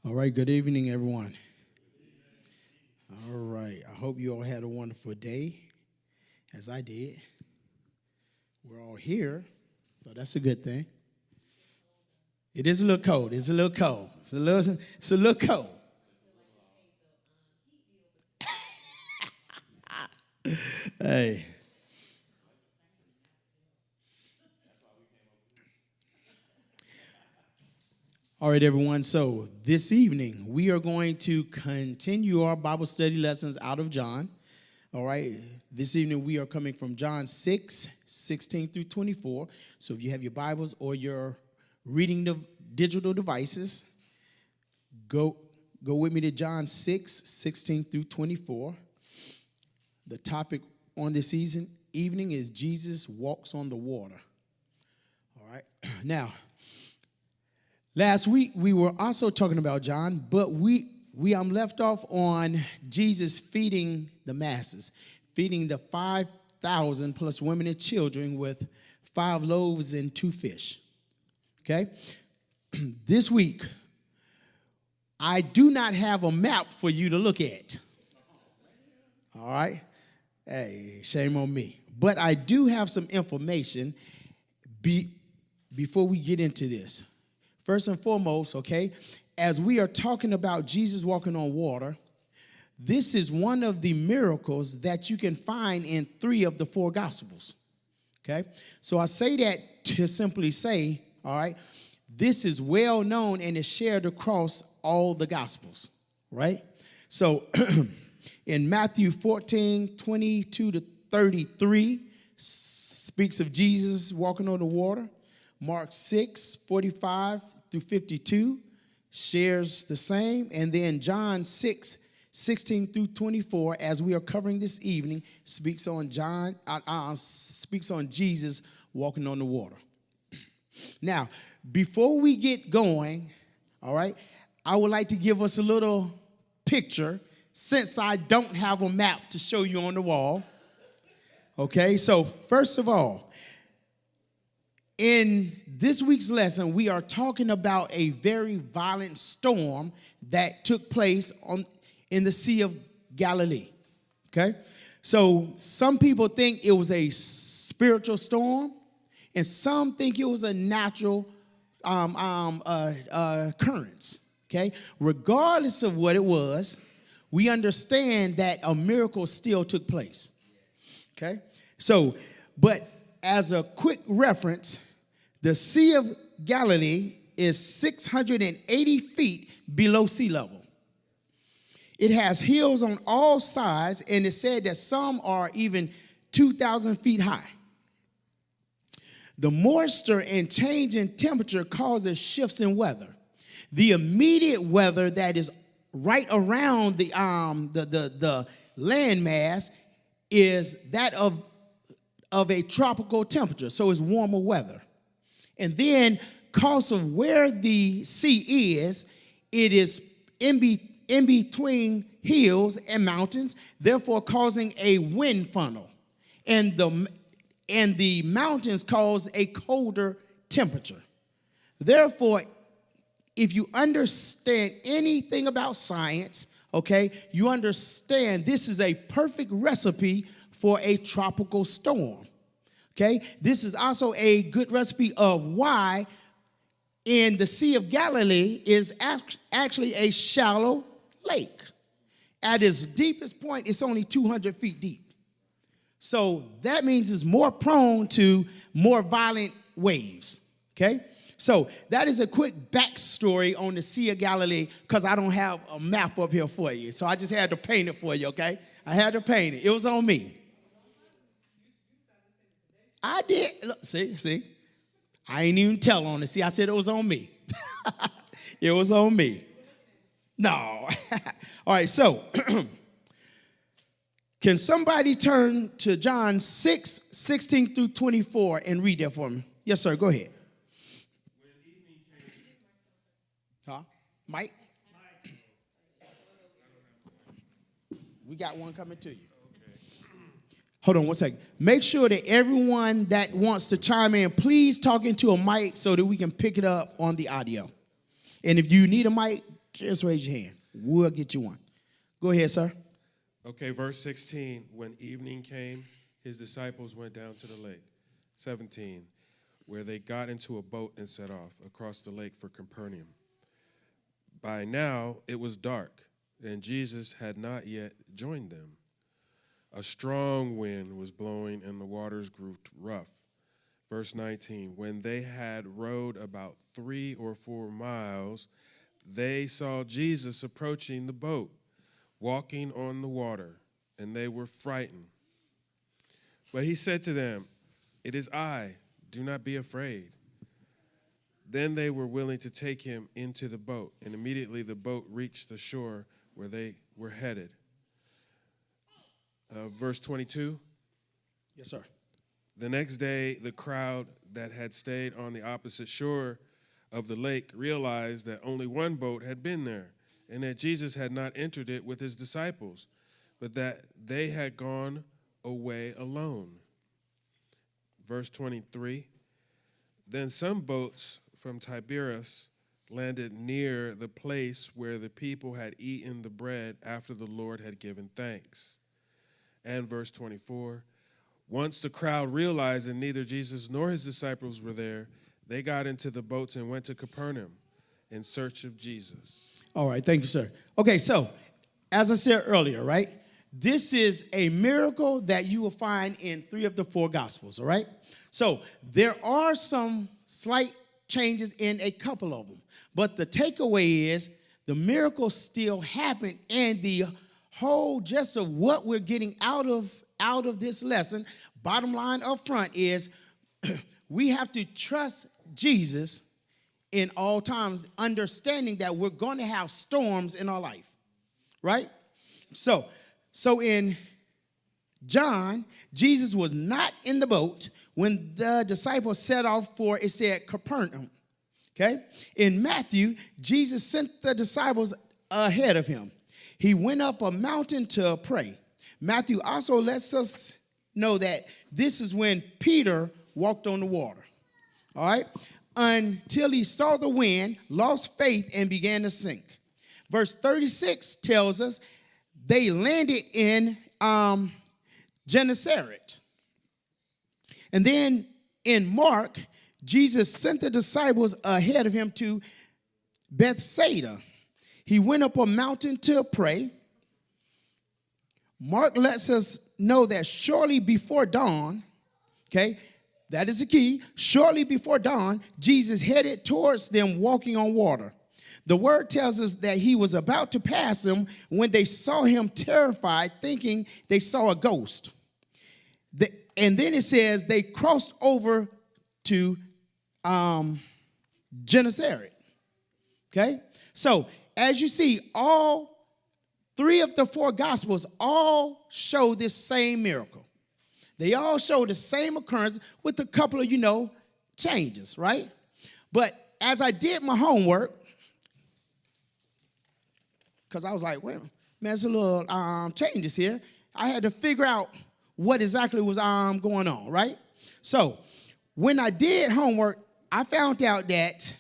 All right, good evening, everyone. All right, I hope you all had a wonderful day, as I did. We're all here, so that's a good thing. It is a little cold. It's a little cold. It's a little cold. Hey. All right, everyone. So this evening, we are going to continue our Bible study lessons out of John. All right. This evening, we are coming from John 6, 16 through 24. So if you have your Bibles or your reading the digital devices, go with me to John 6, 16 through 24. The topic on this evening is Jesus walks on the water. All right. Now, last week, we were also talking about John, but we left off on Jesus feeding the masses, feeding the 5,000 plus women and children with 5 loaves and 2 fish. Okay? This week, I do not have a map for you to look at. All right? Hey, shame on me. But I do have some information before we get into this. First and foremost, okay, as we are talking about Jesus walking on water, this is one of the miracles that you can find in 3 of the 4 Gospels, okay? So I say that to simply say, all right, this is well known and is shared across all the Gospels, right? So in Matthew 14, 22 to 33, speaks of Jesus walking on the water. Mark 6, 45 through 52 shares the same. And then John 6, 16 through 24, as we are covering this evening, speaks on Jesus walking on the water. Now, before we get going, all right, I would like to give us a little picture since I don't have a map to show you on the wall. Okay, so first of all, in this week's lesson, we are talking about a very violent storm that took place in the Sea of Galilee, okay? So some people think it was a spiritual storm, and some think it was a natural occurrence, okay? Regardless of what it was, we understand that a miracle still took place, okay? So, but as a quick reference, the Sea of Galilee is 680 feet below sea level. It has hills on all sides, and it's said that some are even 2,000 feet high. The moisture and change in temperature causes shifts in weather. The immediate weather that is right around the landmass is that of a tropical temperature, so it's warmer weather. And then, because of where the sea is, it is in between hills and mountains, therefore causing a wind funnel. And the mountains cause a colder temperature. Therefore, if you understand anything about science, okay, you understand this is a perfect recipe for a tropical storm. Okay, this is also a good recipe of why in the Sea of Galilee is actually a shallow lake. At its deepest point, it's only 200 feet deep. So that means it's more prone to more violent waves, okay? So that is a quick backstory on the Sea of Galilee because I don't have a map up here for you. So I just had to paint it for you, okay? I had to paint it. It was on me. I did. Look, see. I ain't even tell on it. See, I said it was on me. It was on me. No. All right, so can somebody turn to John 6, 16 through 24 and read that for me? Yes, sir. Go ahead. Huh? Mike? We got one coming to you. Hold on one second. Make sure that everyone that wants to chime in, please talk into a mic so that we can pick it up on the audio. And if you need a mic, Just raise your hand. We'll get you one. Go ahead, sir. Okay, verse 16. When evening came, his disciples went down to the lake. 17, where they got into a boat and set off across the lake for Capernaum. By now it was dark, and Jesus had not yet joined them. A strong wind was blowing, and the waters grew rough. Verse 19, when they had rowed about 3 or 4 miles, they saw Jesus approaching the boat, walking on the water, and they were frightened. But he said to them, "It is I, do not be afraid." Then they were willing to take him into the boat, and immediately the boat reached the shore where they were headed. Verse 22. Yes, sir. The next day, the crowd that had stayed on the opposite shore of the lake realized that only one boat had been there, and that Jesus had not entered it with his disciples, but that they had gone away alone. Verse 23, then some boats from Tiberias landed near the place where the people had eaten the bread after the Lord had given thanks. And verse 24, once the crowd realized that neither Jesus nor his disciples were there, they got into the boats and went to Capernaum in search of Jesus. All right, thank you, sir. Okay, so as I said earlier, right, this is a miracle that you will find in 3 of the 4 Gospels, all right? So there are some slight changes in a couple of them, but the takeaway is the miracle still happened, and the whole gist of what we're getting out of this lesson, bottom line up front, is we have to trust Jesus in all times, understanding that we're going to have storms in our life, right? So in John, Jesus was not in the boat when the disciples set off for, it said, Capernaum, okay? In Matthew, Jesus sent the disciples ahead of him. He went up a mountain to pray. Matthew also lets us know that this is when Peter walked on the water, all right? Until he saw the wind, lost faith, and began to sink. Verse 36 tells us they landed in Gennesaret. And then in Mark, Jesus sent the disciples ahead of him to Bethsaida. He went up a mountain to pray. Mark lets us know that shortly before dawn, okay, that is the key. Shortly before dawn, Jesus headed towards them walking on water. The word tells us that he was about to pass them when they saw him terrified, thinking they saw a ghost. And then it says they crossed over to Gennesaret. Okay? So, as you see, all 3 of the 4 Gospels all show this same miracle. They all show the same occurrence with a couple of, changes, right? But as I did my homework, because I was like, well, man, there's a little changes here. I had to figure out what exactly was going on, right? So when I did homework, I found out that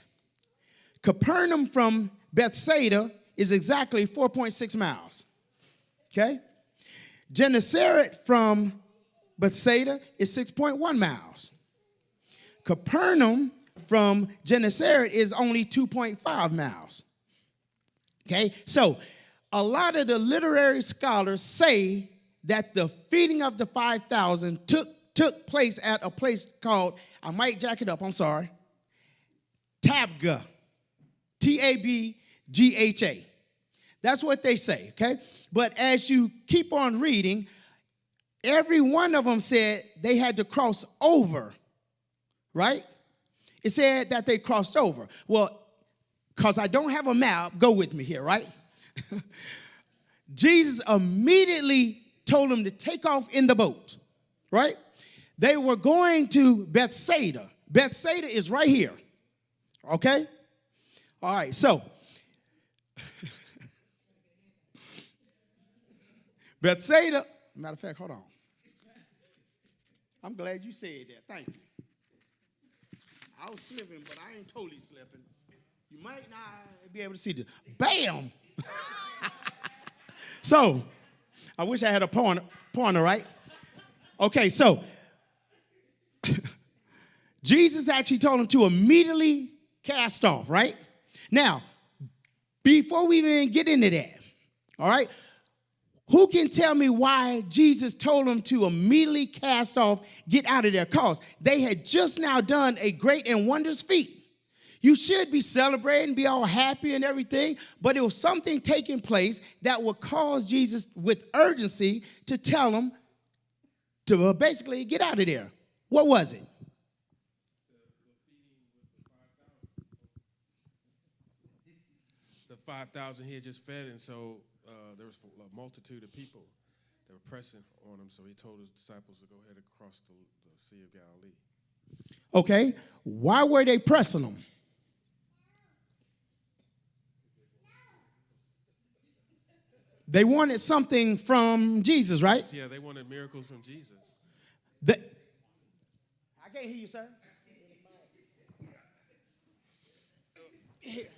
Capernaum from Bethsaida is exactly 4.6 miles, okay? Gennesaret from Bethsaida is 6.1 miles. Capernaum from Gennesaret is only 2.5 miles. Okay, so a lot of the literary scholars say that the feeding of the 5,000 took place at a place called, I might jack it up, I'm sorry, Tabgha, Tabgha. That's what they say, okay? But as you keep on reading, every one of them said they had to cross over, right? It said that they crossed over. Well, because I don't have a map, go with me here, right? Jesus immediately told them to take off in the boat, right? They were going to Bethsaida. Bethsaida is right here, okay? All right, so Bethsaida, matter of fact, hold on. I'm glad you said that. Thank you. I was slipping, but I ain't totally slipping. You might not be able to see this. Bam! So, I wish I had a pointer, right? Okay, so Jesus actually told him to immediately cast off, right? Now, before we even get into that, all right, who can tell me why Jesus told them to immediately cast off, get out of their cause? They had just now done a great and wondrous feat. You should be celebrating, be all happy and everything, but it was something taking place that would cause Jesus with urgency to tell them to basically get out of there. What was it? The 5,000 he had just fed, and so there was a multitude of people that were pressing on him, so he told his disciples to go ahead and cross the Sea of Galilee. Okay, why were they pressing him? They wanted something from Jesus, right? Yeah, they wanted miracles from Jesus. I can't hear you, sir. Here.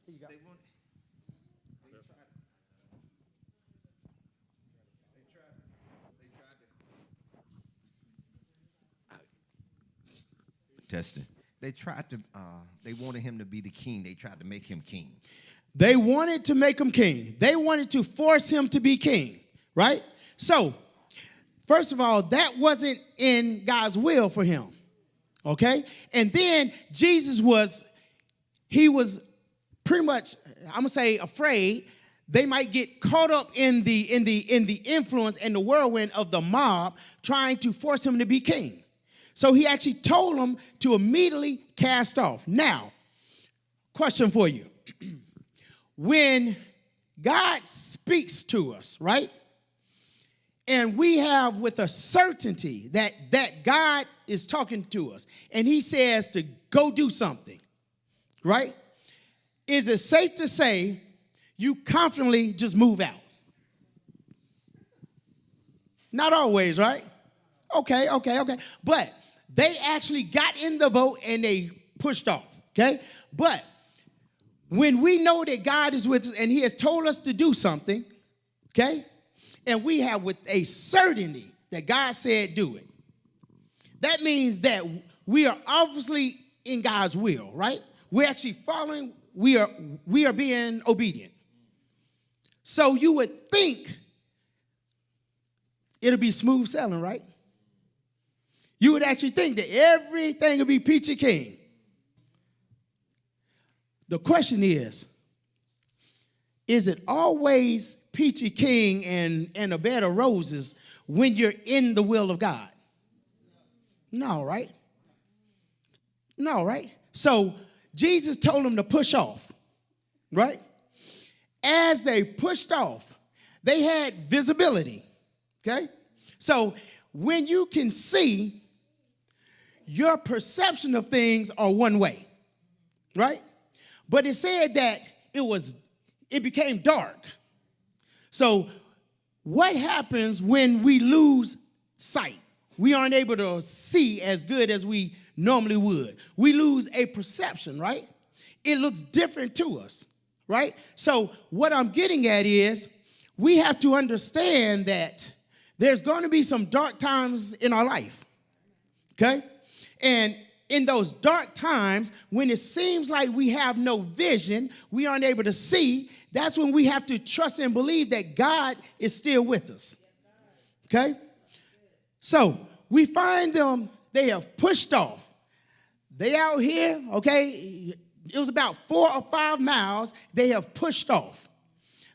You go. Testing. They wanted him to be the king. They tried to make him king. They wanted to make him king. They wanted to force him to be king, right? So, first of all, that wasn't in God's will for him, okay? And then Jesus was pretty much, I'm gonna say, afraid they might get caught up in the influence and the whirlwind of the mob trying to force him to be king. So he actually told them to immediately cast off. Now, question for you. When God speaks to us, right? And we have with a certainty that God is talking to us and he says to go do something, right? Is it safe to say you confidently just move out? Not always, right? Okay. But they actually got in the boat and they pushed off, okay? But when we know that God is with us and he has told us to do something, okay, and we have with a certainty that God said do it, that means that we are obviously in God's will, right? We're actually following, we are being obedient. So you would think it'll be smooth sailing, right? You would actually think that everything will be peachy keen. The question is it always peachy keen and a bed of roses when you're in the will of God? No, right? No, right? So Jesus told them to push off, right? As they pushed off, they had visibility, okay? So when you can see, your perception of things are one way, right? But it said that it became dark. So what happens when we lose sight? We aren't able to see as good as we normally would. We lose a perception, right? It looks different to us, right? So what I'm getting at is we have to understand that there's going to be some dark times in our life, okay? And in those dark times, when it seems like we have no vision, we aren't able to see, that's when we have to trust and believe that God is still with us. Okay? So we find them, they have pushed off. They out here, okay? It was about 4 or 5 miles. They have pushed off.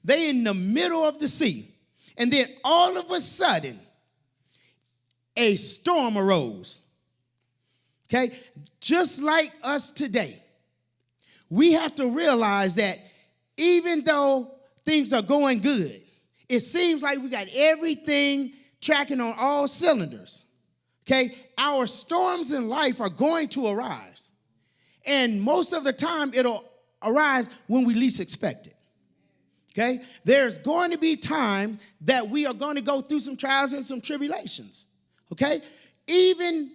They in the middle of the sea. And then all of a sudden, a storm arose. Okay, just like us today, we have to realize that even though things are going good, it seems like we got everything tracking on all cylinders. Okay, our storms in life are going to arise. And most of the time, it'll arise when we least expect it. Okay, there's going to be time that we are going to go through some trials and some tribulations. Okay, even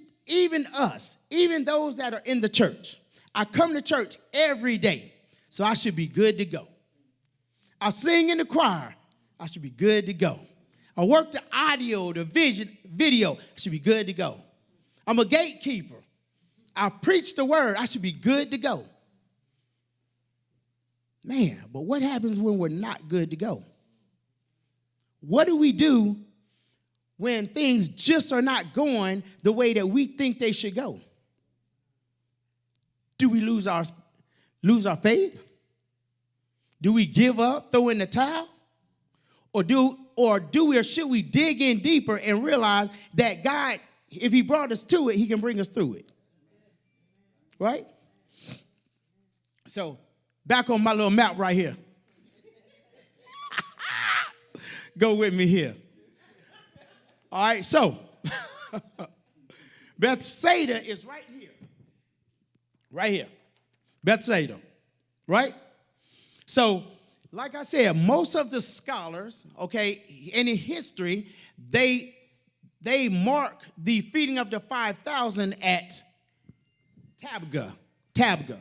us, even those that are in the church, I come to church every day, so I should be good to go. I sing in the choir, I should be good to go. I work the audio, the video, I should be good to go. I'm a gatekeeper. I preach the word, I should be good to go. Man, but what happens when we're not good to go? What do we do when things just are not going the way that we think they should go? Do we lose our faith? Do we give up, throw in the towel? Or should we dig in deeper and realize that God, if he brought us to it, he can bring us through it? Right? So, back on my little map right here. Go with me here. All right, so Bethsaida is right here. Right here. Bethsaida. Right? So, like I said, most of the scholars, okay, in history, they mark the feeding of the 5,000 at Tabgha,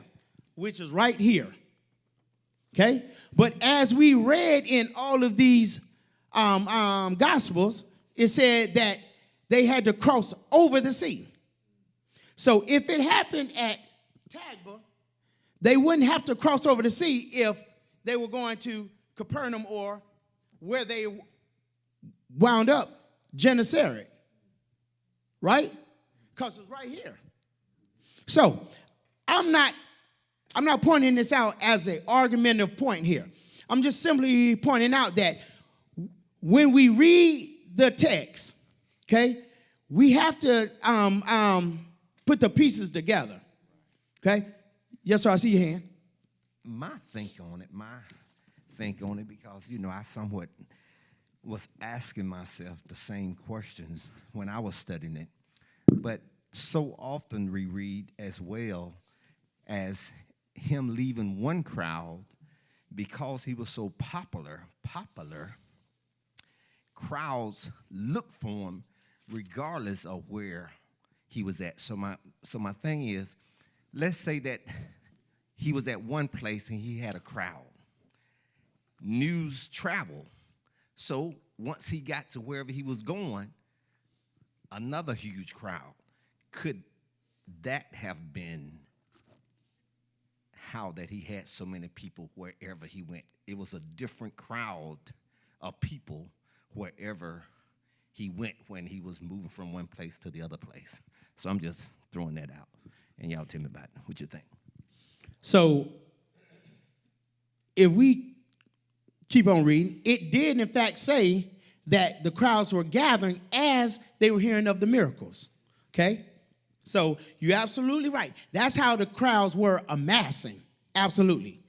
which is right here. Okay? But as we read in all of these Gospels, it said that they had to cross over the sea. So if it happened at Tabgha, they wouldn't have to cross over the sea if they were going to Capernaum or where they wound up, Gennesaret. Right? Because it's right here. So I'm not pointing this out as an argumentative point here. I'm just simply pointing out that when we read the text, okay, we have to put the pieces together. Okay? Yes, sir, I see your hand. My think on it, because, I somewhat was asking myself the same questions when I was studying it. But so often we read as well as him leaving one crowd because he was so popular, crowds look for him regardless of where he was at. So my thing is, let's say that he was at one place and he had a crowd. News traveled. So once he got to wherever he was going, another huge crowd. Could that have been how that he had so many people wherever he went? It was a different crowd of people wherever he went when he was moving from one place to the other place. So I'm just throwing that out. And y'all tell me about it. What you think? So if we keep on reading, it did in fact say that the crowds were gathering as they were hearing of the miracles. Okay? So you're absolutely right. That's how the crowds were amassing. Absolutely.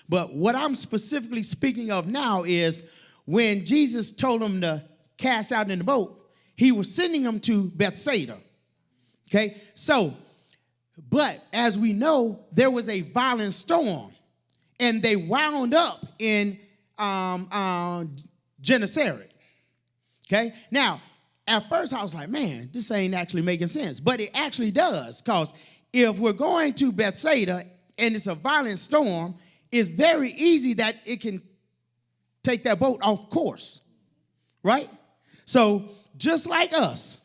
But what I'm specifically speaking of now is when Jesus told them to cast out in the boat, he was sending them to Bethsaida. Okay? So, but as we know, there was a violent storm, and they wound up in Gennesaret. Okay? Now, at first I was like, man, this ain't actually making sense. But it actually does, because if we're going to Bethsaida and it's a violent storm, it's very easy that it can take that boat off course. Right? So just like us,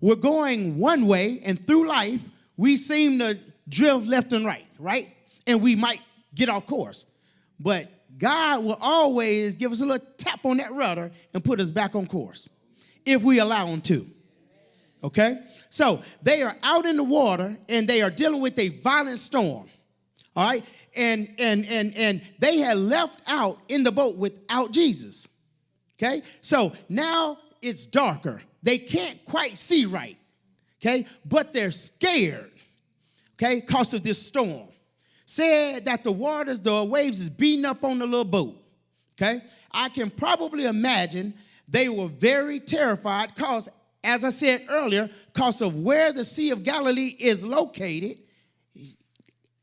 we're going one way, and through life, we seem to drift left and right? And we might get off course. But God will always give us a little tap on that rudder and put us back on course, if we allow him to. Okay? So they are out in the water, and they are dealing with a violent storm. All right? And they had left out in the boat without Jesus. Okay? So now it's darker. They can't quite see right. Okay? But they're scared. Okay? Because of this storm. Said that the waves is beating up on the little boat. Okay? I can probably imagine they were very terrified because, as I said earlier, because of where the Sea of Galilee is located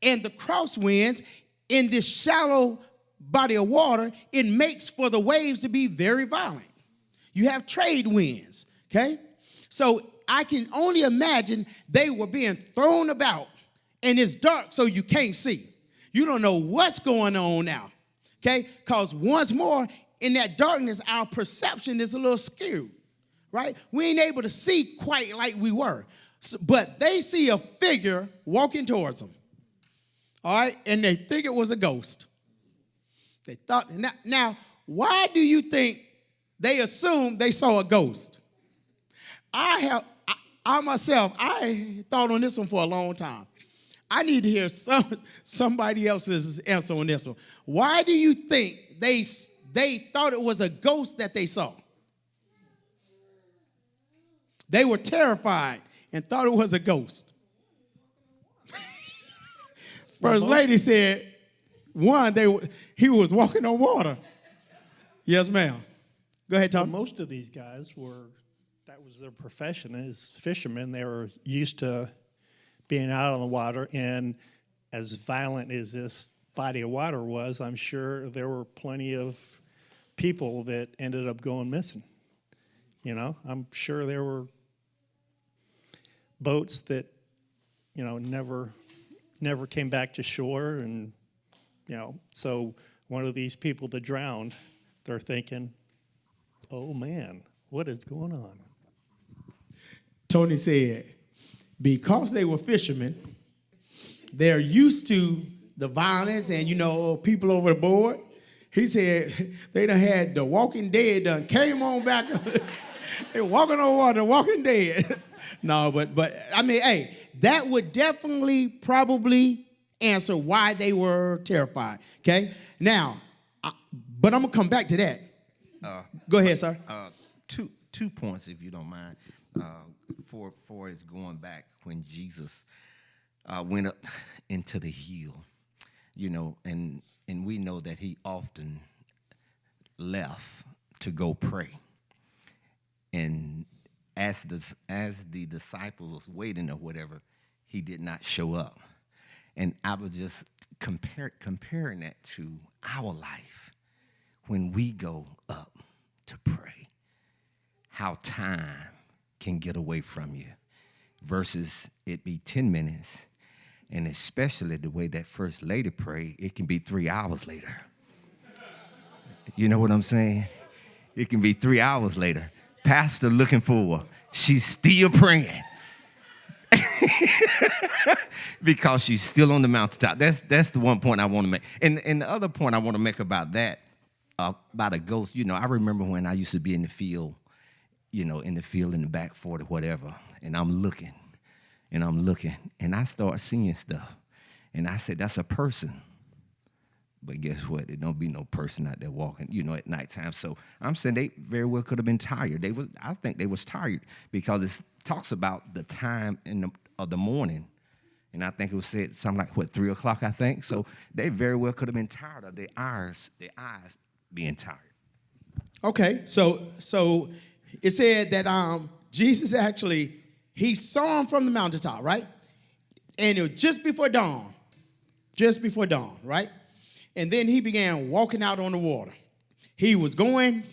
and the crosswinds in this shallow body of water, it makes for the waves to be very violent. You have trade winds, okay? So I can only imagine they were being thrown about and it's dark, so you can't see. You don't know what's going on now, okay? Because once more, in that darkness, our perception is a little skewed, right? We ain't able to see quite like we were. But they see a figure walking towards them, all right? And they think it was a ghost. They thought, now, why do you think they assumed they saw a ghost? I thought on this one for a long time. I need to hear somebody else's answer on this one. Why do you think they thought it was a ghost that they saw? They were terrified and thought it was a ghost. First lady said, he was walking on water. Yes, ma'am. Go ahead, Tom. Well, most of these guys that was their profession as fishermen. They were used to being out on the water, and as violent as this body of water was, I'm sure there were plenty of people that ended up going missing. You know, I'm sure there were boats that, you know, never came back to shore, and, you know, so one of these people that drowned, they're thinking, oh man, what is going on? Tony said, because they were fishermen, they're used to the violence and, you know, people overboard. He said they done had the Walking Dead done came on back. They walking on water, Walking Dead. No, but I mean, hey, that would definitely probably answer why they were terrified. Okay, now, but I'm gonna come back to that. Go ahead, sir. Two points, if you don't mind. For is going back when Jesus went up into the hill, you know, and we know that he often left to go pray. And as the disciples was waiting or whatever, he did not show up. And I was just comparing that to our life when we go up to pray, how time can get away from you versus it be 10 minutes. And especially the way that First Lady prayed, it can be 3 hours later. You know what I'm saying? It can be 3 hours later. Pastor looking for her. She's still praying. Because she's still on the mountaintop. That's the one point I want to make. And the other point I want to make about that, about a ghost, you know, I remember when I used to be in the field, you know, in the back 40, whatever, and I'm looking, and I start seeing stuff. And I said, that's a person. But guess what? It don't be no person out there walking, you know, at nighttime. So I'm saying they very well could have been tired. I think they was tired because it talks about the time of the morning. And I think it was said something like, 3 o'clock, I think. So they very well could have been tired of their eyes being tired. Okay, so it said that Jesus actually, he saw him from the mountaintop, right? And it was just before dawn, right? And then he began walking out on the water. He was going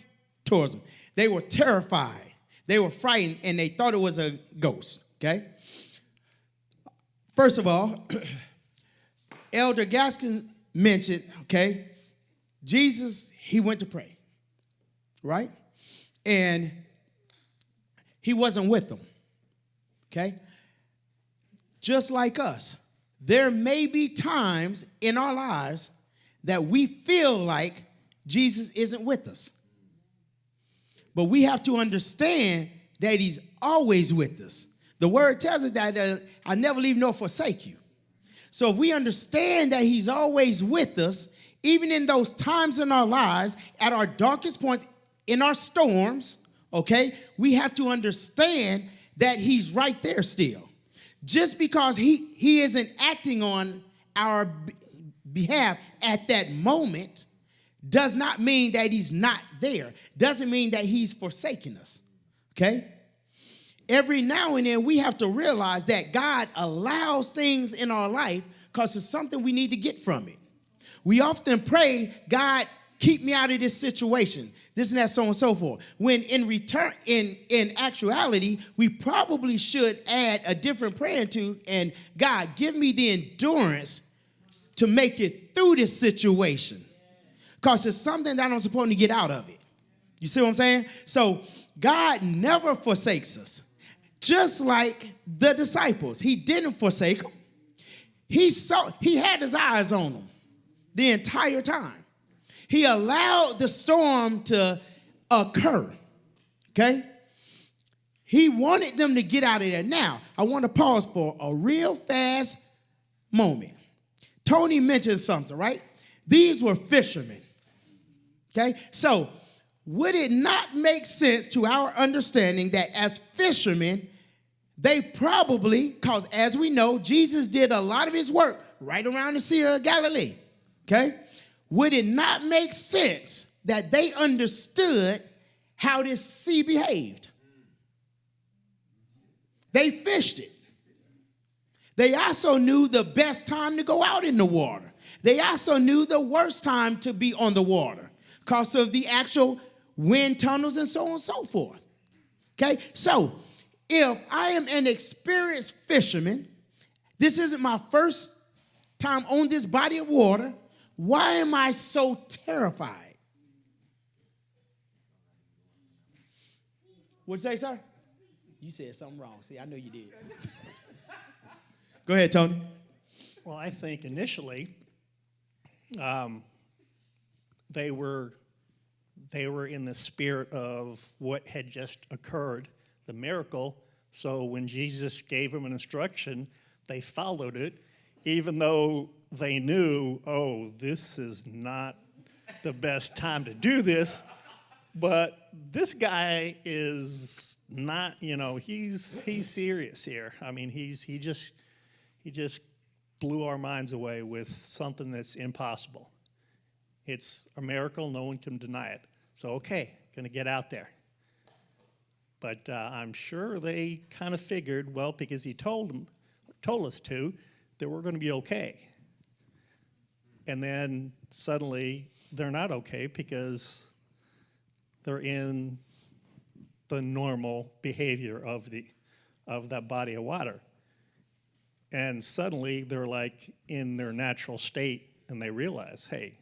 towards them. They were terrified. They were frightened, and they thought it was a ghost, okay? First of all, Elder Gaskin mentioned, okay, Jesus, he went to pray, right? And he wasn't with them, okay? Just like us, there may be times in our lives that we feel like Jesus isn't with us. But we have to understand that he's always with us. The word tells us that I never leave nor forsake you. So if we understand that he's always with us, even in those times in our lives, at our darkest points, in our storms, okay, we have to understand that he's right there still. Just because he isn't acting on our behalf at that moment does not mean that he's not there. Doesn't mean that he's forsaken us, okay? Every now and then we have to realize that God allows things in our life because it's something we need to get from it. We often pray, God, keep me out of this situation, this and that, so on and so forth. When in return, in actuality, we probably should add a different prayer into, and God, give me the endurance to make it through this situation. Because it's something that I'm supposed to get out of it. You see what I'm saying? So God never forsakes us. Just like the disciples, he didn't forsake them. He had his eyes on them the entire time. He allowed the storm to occur, okay? He wanted them to get out of there. Now, I want to pause for a real fast moment. Tony mentioned something, right? These were fishermen, okay? So, would it not make sense to our understanding that as fishermen, they probably, because as we know, Jesus did a lot of his work right around the Sea of Galilee, okay? Would it not make sense that they understood how this sea behaved? They fished it. They also knew the best time to go out in the water. They also knew the worst time to be on the water because of the actual wind tunnels and so on and so forth. Okay, so if I am an experienced fisherman, this isn't my first time on this body of water, why am I so terrified? What'd you say, sir? You said something wrong. See, I know you did. Go ahead, Tony. Well, I think initially they were in the spirit of what had just occurred, the miracle. So when Jesus gave them an instruction, they followed it, even though they knew, oh, this is not the best time to do this. But this guy is not, he's serious here. I mean, he just blew our minds away with something that's impossible. It's a miracle, no one can deny it. So, okay, gonna get out there. But I'm sure they kind of figured, well, because he told us to, that we're gonna be okay. And then suddenly they're not okay because they're in the normal behavior of that body of water. And suddenly they're like in their natural state and they realize, hey,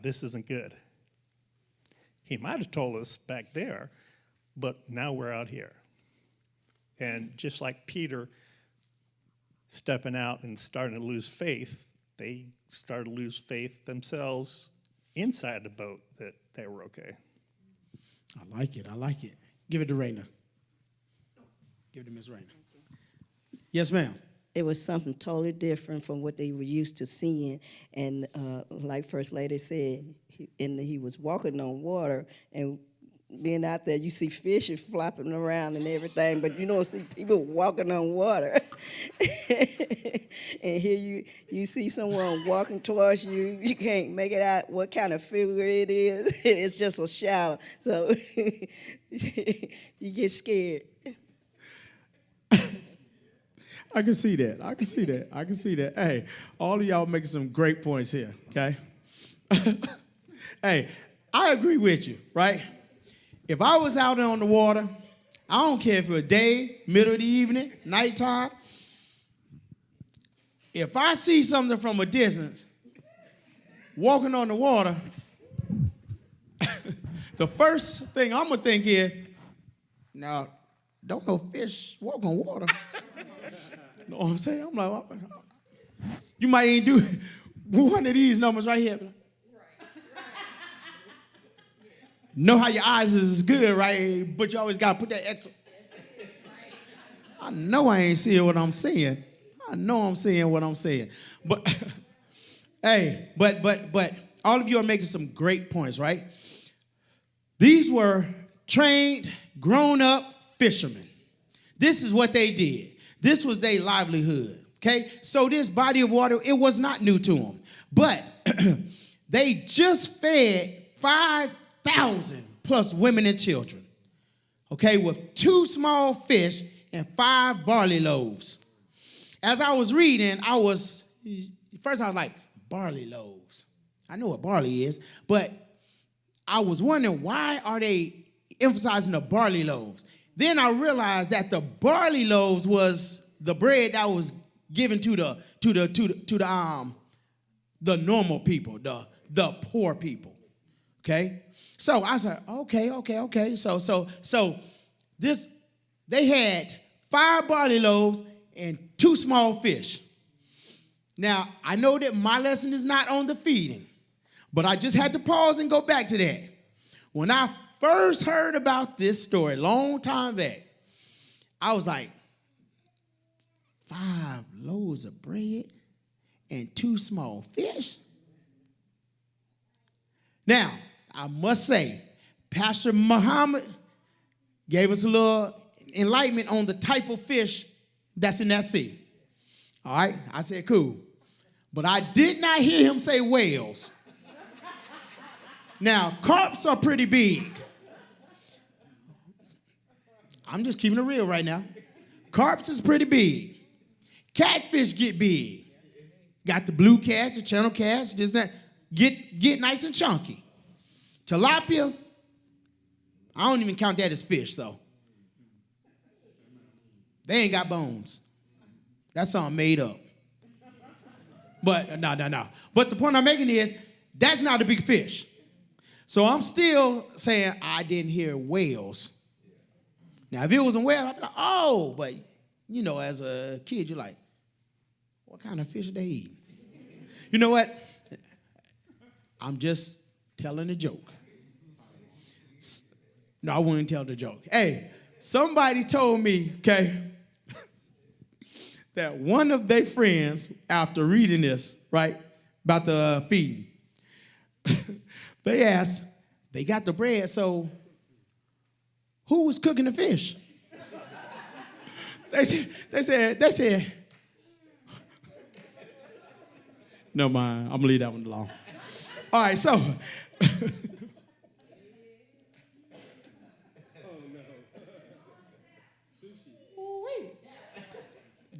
this isn't good. He might have told us back there, but now we're out here. And just like Peter stepping out and starting to lose faith, they started to lose faith themselves inside the boat that they were okay. I like it. Give it to Raina. Give it to Miss Raina. Yes, ma'am. It was something totally different from what they were used to seeing. And like First Lady said, he was walking on water, and being out there, you see fish flopping around and everything, but you don't see people walking on water. And here you see someone walking towards you. You can't make it out what kind of figure it is. It's just a shadow. So you get scared. I can see that. Hey, all of y'all making some great points here, okay? Hey, I agree with you, right? If I was out on the water, I don't care if it was day, middle of the evening, nighttime. If I see something from a distance, walking on the water, the first thing I'm going to think is, now, don't no fish walk on water. You know what I'm saying? I'm like, you might ain't do one of these numbers right here. Know how your eyes is good, right? But you always got to put that extra. I know I ain't seeing what I'm seeing. I know I'm seeing what I'm seeing. But, hey, but all of you are making some great points, right? These were trained, grown-up fishermen. This is what they did. This was their livelihood, okay? So this body of water, it was not new to them. But they just fed 5,000 plus women and children, okay, with 2 small fish and 5 barley loaves. As I was reading, first I was like, barley loaves. I know what barley is, but I was wondering, why are they emphasizing the barley loaves? Then I realized that the barley loaves was the bread that was given to the normal people, the poor people. Okay? So I said, okay. So this, they had 5 barley loaves and 2 small fish. Now, I know that my lesson is not on the feeding, but I just had to pause and go back to that. When I first heard about this story, long time back, I was like, 5 loaves of bread and 2 small fish? Now, I must say, Pastor Muhammad gave us a little enlightenment on the type of fish that's in that sea. All right, I said, cool. But I did not hear him say whales. Now, carps are pretty big. I'm just keeping it real right now. Carps is pretty big. Catfish get big. Got the blue cats, the channel cats, this, that. Get nice and chunky. Tilapia, I don't even count that as fish, so. They ain't got bones. That's something made up. But, no. But the point I'm making is, that's not a big fish. So I'm still saying I didn't hear whales. Now, if it was a whale, I'd be like, oh, but, you know, as a kid, you're like, what kind of fish are they eating? You know what? I'm just telling a joke. No, I wouldn't tell the joke. Hey, somebody told me, okay, that one of their friends, after reading this, right, about the feeding, they asked, they got the bread, so who was cooking the fish? They said, no mind, I'm gonna leave that one alone. All right, so.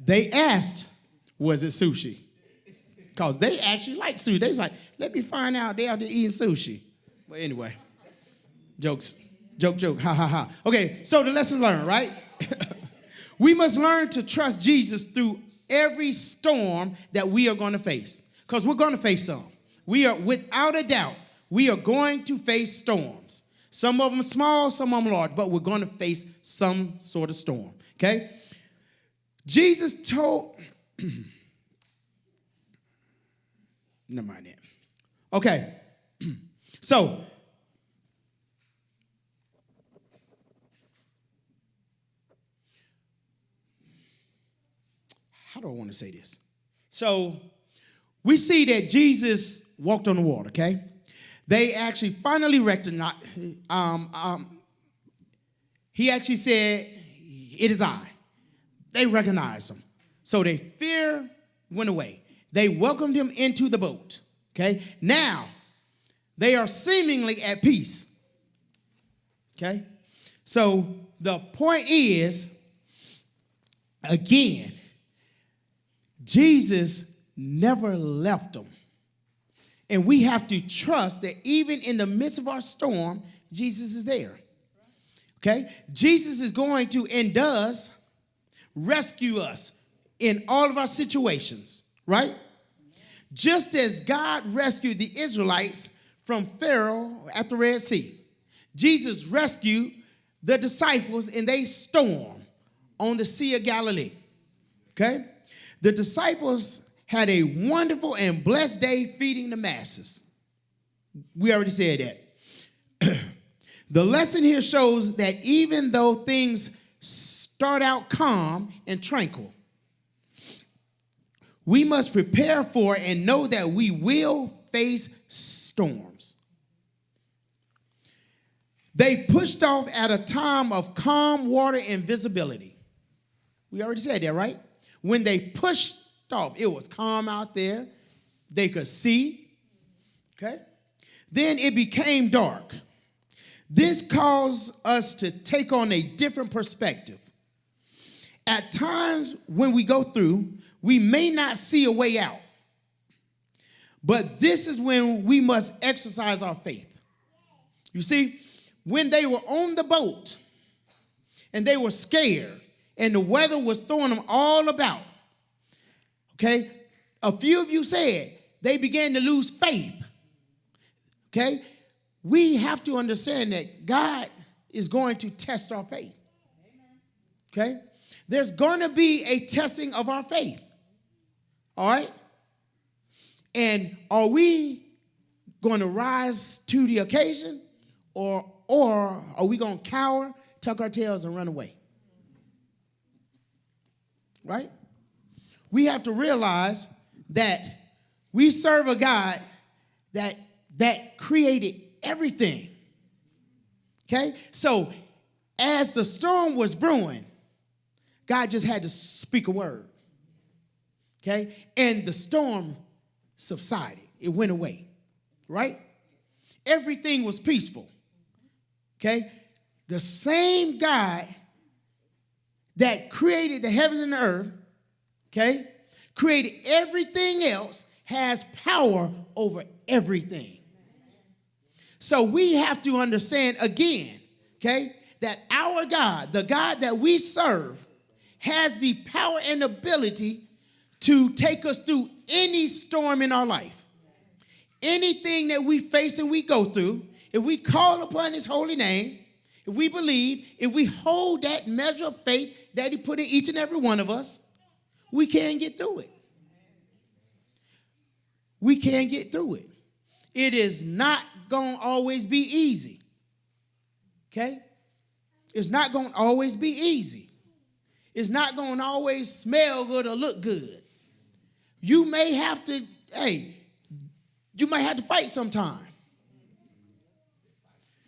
They asked, was it sushi? Because they actually like sushi. They was like, let me find out they out there eating sushi. But anyway, jokes. Joke, ha, ha, ha. Okay, so the lesson learned, right? We must learn to trust Jesus through every storm that we are going to face. Because we're going to face some. We are, without a doubt, we are going to face storms. Some of them small, some of them large, but we're going to face some sort of storm, okay? Jesus told, never mind that. Okay, so, how do I want to say this? So, we see that Jesus walked on the water, okay? They actually finally recognized, he actually said, it is I. They recognized him. So their fear went away. They welcomed him into the boat, okay? Now, they are seemingly at peace, okay? So the point is, again, Jesus never left them. And we have to trust that even in the midst of our storm, Jesus is there. Okay? Jesus is going to and does rescue us in all of our situations, right? Just as God rescued the Israelites from Pharaoh at the Red Sea, Jesus rescued the disciples in their storm on the Sea of Galilee. Okay? The disciples had a wonderful and blessed day feeding the masses. We already said that. The lesson here shows that even though things start out calm and tranquil, we must prepare for and know that we will face storms. They pushed off at a time of calm water and visibility. We already said that, right? When they pushed off, it was calm out there. They could see. Okay? Then it became dark. This caused us to take on a different perspective. At times when we go through, we may not see a way out. But this is when we must exercise our faith. You see, when they were on the boat and they were scared and the weather was throwing them all about, okay, a few of you said they began to lose faith. Okay, we have to understand that God is going to test our faith. Okay, there's going to be a testing of our faith. All right, and are we going to rise to the occasion, or are we going to cower, tuck our tails, and run away? Right? We have to realize that we serve a God that created everything. Okay? So as the storm was brewing, God just had to speak a word. Okay? And the storm subsided. It went away. Right? Everything was peaceful. Okay? The same God that created the heavens and the earth, okay, created everything else, has power over everything. So we have to understand again, okay, that our God, the God that we serve, has the power and ability to take us through any storm in our life. Anything that we face and we go through, if we call upon his holy name, if we believe, if we hold that measure of faith that he put in each and every one of us, we can get through it. We can get through it. It is not going to always be easy. Okay? It's not going to always be easy. It's not going to always smell good or look good. You may have to, you might have to fight sometime.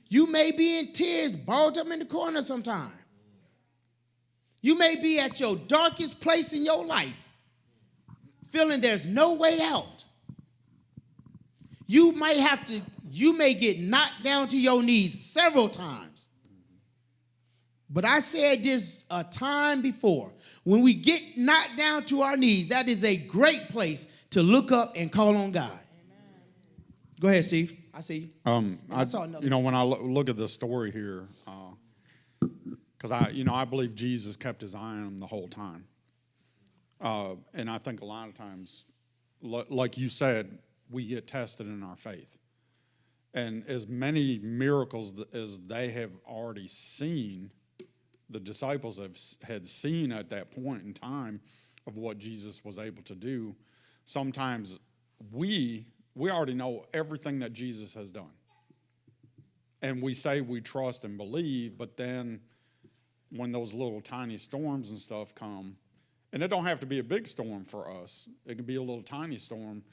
You may be in tears, balled up in the corner sometime. You may be at your darkest place in your life, feeling there's no way out. You may get knocked down to your knees several times. But I said this a time before. When we get knocked down to our knees, that is a great place to look up and call on God. Amen. Go ahead, Steve. I see you. I saw another. When I look at the story here, because I believe Jesus kept his eye on him the whole time, and I think a lot of times, like you said, we get tested in our faith, and as many miracles as they have already seen, the disciples had seen at that point in time of what Jesus was able to do. Sometimes we already know everything that Jesus has done. And we say we trust and believe, but then when those little tiny storms and stuff come, and it don't have to be a big storm for us, it can be a little tiny storm,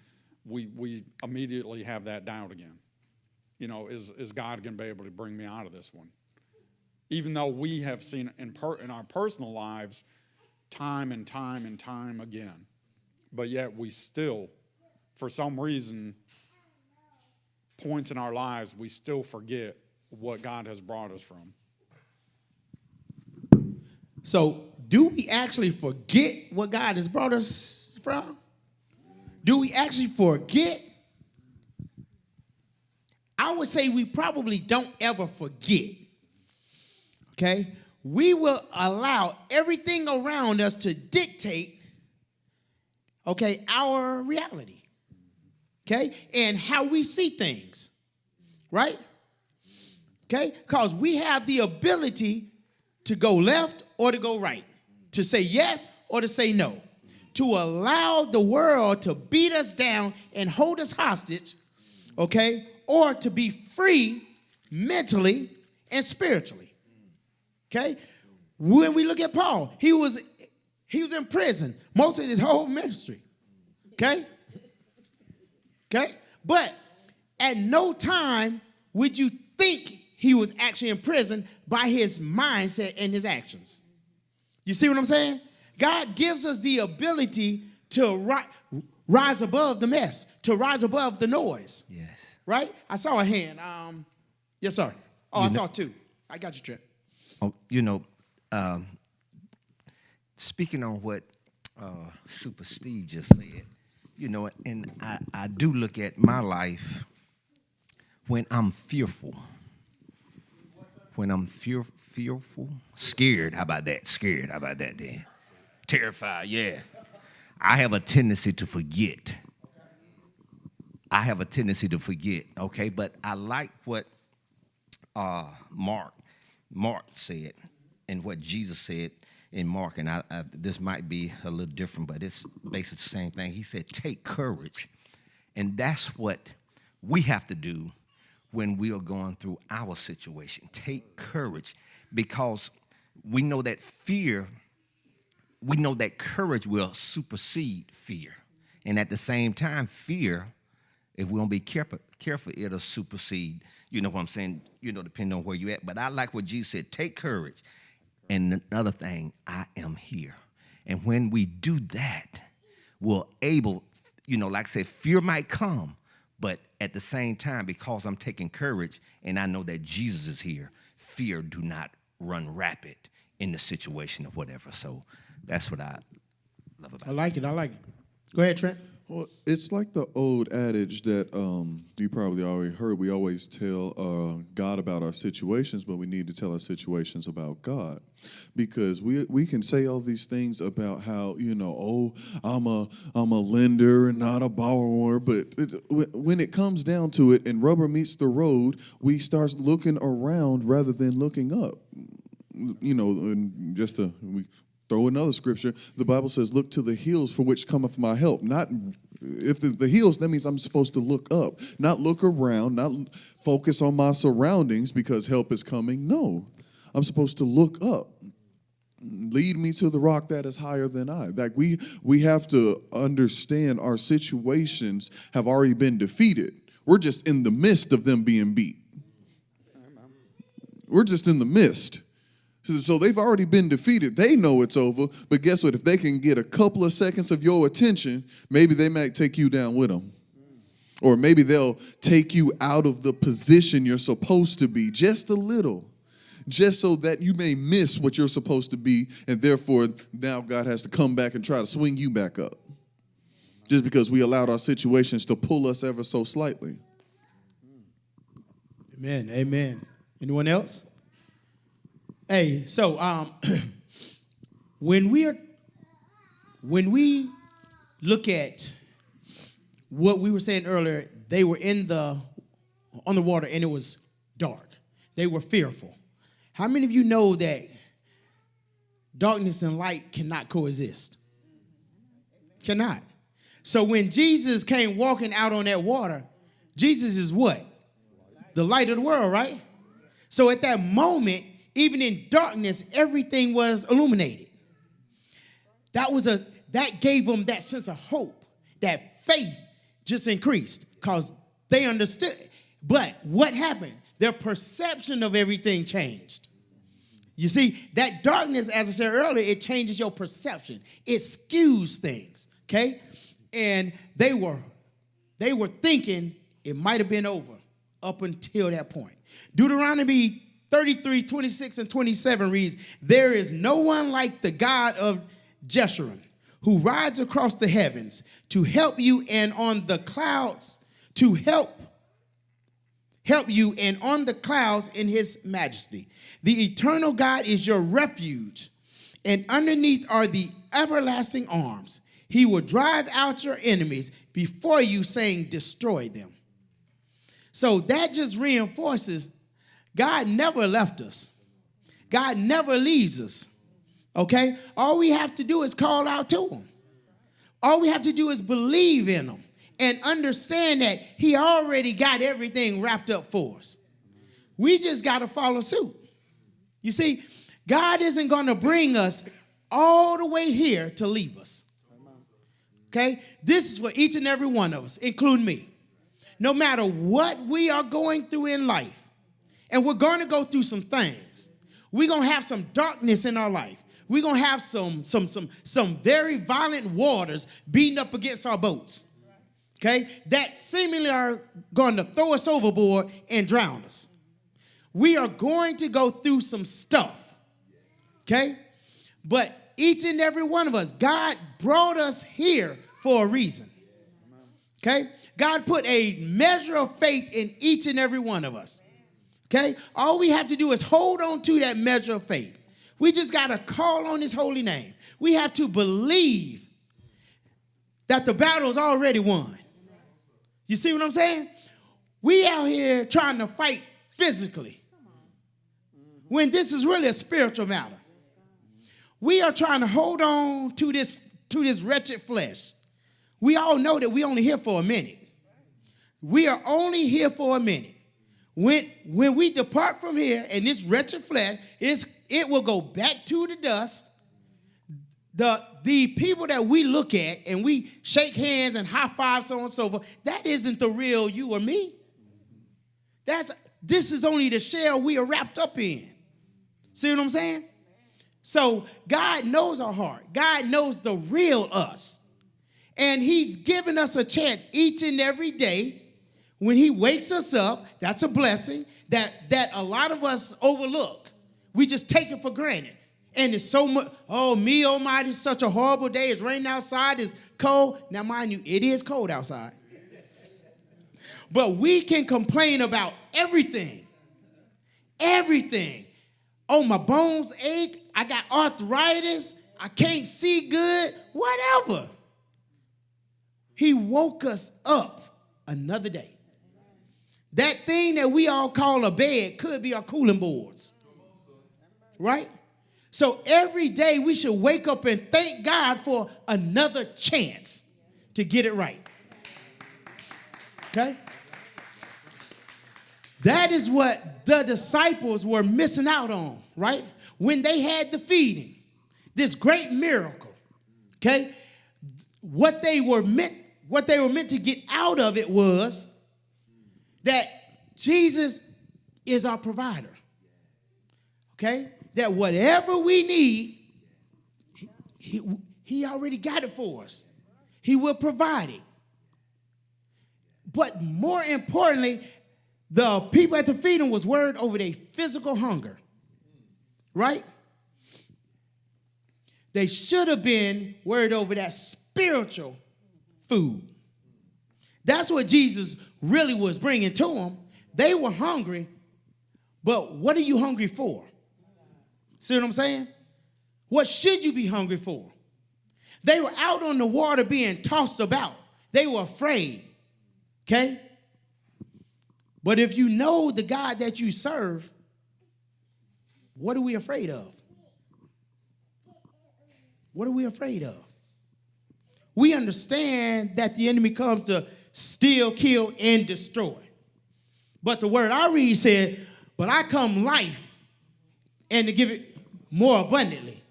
we immediately have that doubt again. Is God going to be able to bring me out of this one? Even though we have seen in our personal lives time and time and time again, but yet we still, for some reason, points in our lives, we still forget what God has brought us from. So, do we actually forget what God has brought us from? Do we actually forget? I would say we probably don't ever forget. Okay? We will allow everything around us to dictate, okay, our reality. Okay? And how we see things. Right? Okay? Because we have the ability to go left or to go right. To say yes or to say no. To allow the world to beat us down and hold us hostage. Okay? Or to be free mentally and spiritually. Okay? When we look at Paul, he was in prison most of his whole ministry. Okay? Okay? But at no time would you think he was actually in prison by his mindset and his actions. You see what I'm saying? God gives us the ability to rise above the mess, to rise above the noise. Yes. Right? I saw a hand. Yes, sir. Oh, I saw two. I got you, Trent. Speaking on what Super Steve just said, You know, and I do look at my life when I'm fearful. When I'm fearful, scared, how about that? Scared, how about that then? Terrified, yeah. I have a tendency to forget. Okay? But I like what Mark said and what Jesus said in Mark, and this might be a little different, but it's basically the same thing. He said, take courage. And that's what we have to do when we are going through our situation. Take courage, because we know that courage will supersede fear. And at the same time, fear, if we don't be careful, it'll supersede, you know what I'm saying, depending on where you're at. But I like what Jesus said, take courage. And another thing, I am here. And when we do that, we're able, like I said, fear might come, but at the same time, because I'm taking courage and I know that Jesus is here, fear do not run rapid in the situation or whatever. So that's what I love about it. I like it. Go ahead, Trent. Well, it's like the old adage that you probably already heard. We always tell God about our situations, but we need to tell our situations about God, because we can say all these things about how I'm a lender and not a borrower, but when it comes down to it and rubber meets the road, we start looking around rather than looking up. And we throw another scripture. The Bible says, look to the hills for which cometh my help. Not if the hills, that means I'm supposed to look up, not look around, not focus on my surroundings because help is coming. No, I'm supposed to look up. Lead me to the rock that is higher than I. Like we have to understand our situations have already been defeated. We're just in the midst of them being beat. We're just in the midst. So they've already been defeated. They know it's over. But guess what? If they can get a couple of seconds of your attention, maybe they might take you down with them. Or maybe they'll take you out of the position you're supposed to be just a little, just so that you may miss what you're supposed to be. And therefore, now God has to come back and try to swing you back up. Just because we allowed our situations to pull us ever so slightly. Amen. Amen. Anyone else? Hey, so when we look at what we were saying earlier, they were on the water and it was dark. They were fearful. How many of you know that darkness and light cannot coexist? Cannot. So when Jesus came walking out on that water, Jesus is what? The light of the world, right? So at that moment, even in darkness, everything was illuminated. That gave them that sense of hope, that faith just increased because they understood. But what happened? Their perception of everything changed. You see, that darkness, as I said earlier, it changes your perception. It skews things, okay? And they were thinking it might have been over up until that point. Deuteronomy 33, 26, and 27 reads, there is no one like the God of Jeshurun, who rides across the heavens to help you and on the clouds to help you and on the clouds in his majesty. The eternal God is your refuge, and underneath are the everlasting arms. He will drive out your enemies before you, saying, destroy them. So that just reinforces God never left us. God never leaves us, okay? All we have to do is call out to him. All we have to do is believe in him and understand that he already got everything wrapped up for us. We just got to follow suit. You see, God isn't going to bring us all the way here to leave us, okay? This is for each and every one of us, including me. No matter what we are going through in life, and we're going to go through some things. We're going to have some darkness in our life. We're going to have some very violent waters beating up against our boats, okay, that seemingly are going to throw us overboard and drown us. We are going to go through some stuff, okay? But each and every one of us, God brought us here for a reason. Okay? God put a measure of faith in each and every one of us. Okay? All we have to do is hold on to that measure of faith. We just got to call on his holy name. We have to believe that the battle is already won. You see what I'm saying? We out here trying to fight physically when this is really a spiritual matter. We are trying to hold on to this wretched flesh. We all know that we only here for a minute. We are only here for a minute. When we depart from here and this wretched flesh, it will go back to the dust. The people that we look at and we shake hands and high five, so on and so forth, that isn't the real you or me. This is only the shell we are wrapped up in. See what I'm saying? So God knows our heart. God knows the real us. And he's given us a chance each and every day. When he wakes us up, that's a blessing that a lot of us overlook. We just take it for granted. And it's so much, oh, me, oh, my, it's such a horrible day. It's raining outside. It's cold. Now, mind you, it is cold outside. But we can complain about everything. Everything. Oh, my bones ache. I got arthritis. I can't see good. Whatever. He woke us up another day. That thing that we all call a bed could be our cooling boards. Right? So every day we should wake up and thank God for another chance to get it right. Okay? That is what the disciples were missing out on, right? When they had the feeding, this great miracle. Okay? What they were meant to get out of it was that Jesus is our provider. Okay? That whatever we need, he already got it for us. He will provide it. But more importantly, the people at the feeding was worried over their physical hunger. Right? They should have been worried over that spiritual food. That's what Jesus really was bringing to them. They were hungry, but what are you hungry for? See what I'm saying? What should you be hungry for? They were out on the water being tossed about. They were afraid, okay? But if you know the God that you serve, what are we afraid of? What are we afraid of? We understand that the enemy comes to steal, kill, and destroy. But the word I read said, but I come life and to give it more abundantly.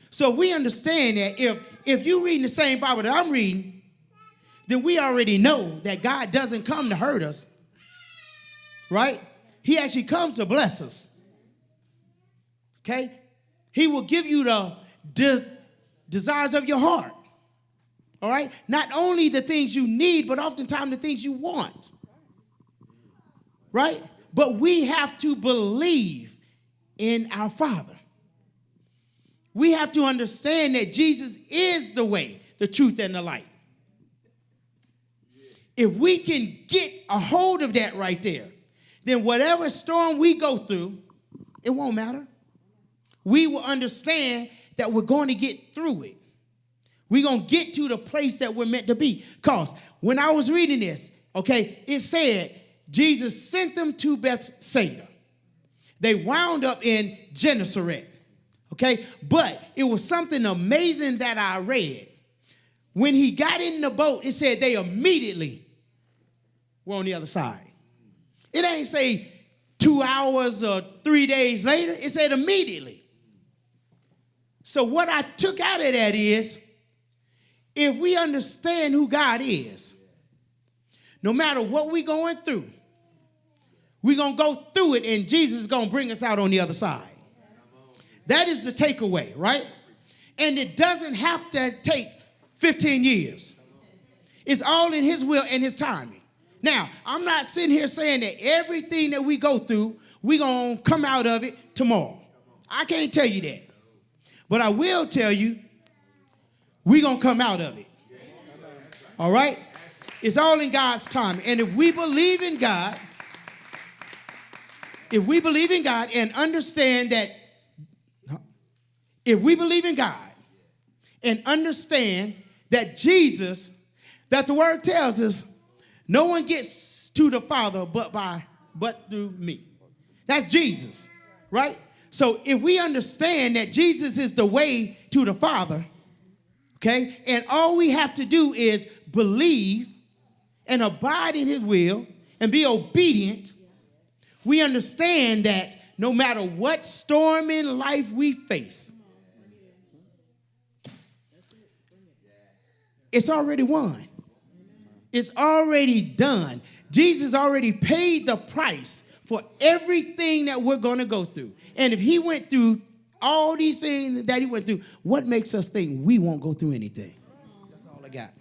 So we understand that if you're reading the same Bible that I'm reading, then we already know that God doesn't come to hurt us, right? He actually comes to bless us, okay? He will give you the desires of your heart. All right? Not only the things you need, but oftentimes the things you want. Right? But we have to believe in our Father. We have to understand that Jesus is the way, the truth, and the light. If we can get a hold of that right there, then whatever storm we go through, it won't matter. We will understand that we're going to get through it. We're going to get to the place that we're meant to be. Because when I was reading this, okay, it said Jesus sent them to Bethsaida. They wound up in Gennesaret, okay? But it was something amazing that I read. When he got in the boat, it said they immediately were on the other side. It ain't say 2 hours or 3 days later. It said immediately. So what I took out of that is, if we understand who God is, no matter what we're going through, we're going to go through it and Jesus is going to bring us out on the other side. That is the takeaway, right? And it doesn't have to take 15 years. It's all in his will and his timing. Now, I'm not sitting here saying that everything that we go through, we're going to come out of it tomorrow. I can't tell you that. But I will tell you, we're going to come out of it. All right? It's all in God's time. And if we believe in God, and understand that, if we believe in God and understand that Jesus, that the word tells us, no one gets to the Father but through me. That's Jesus, right? So if we understand that Jesus is the way to the Father, okay, and all we have to do is believe and abide in his will and be obedient, we understand that no matter what storm in life we face, it's already won. It's already done. Jesus already paid the price for everything that we're going to go through. And if he went through all these things that he went through, what makes us think we won't go through anything? That's all I got.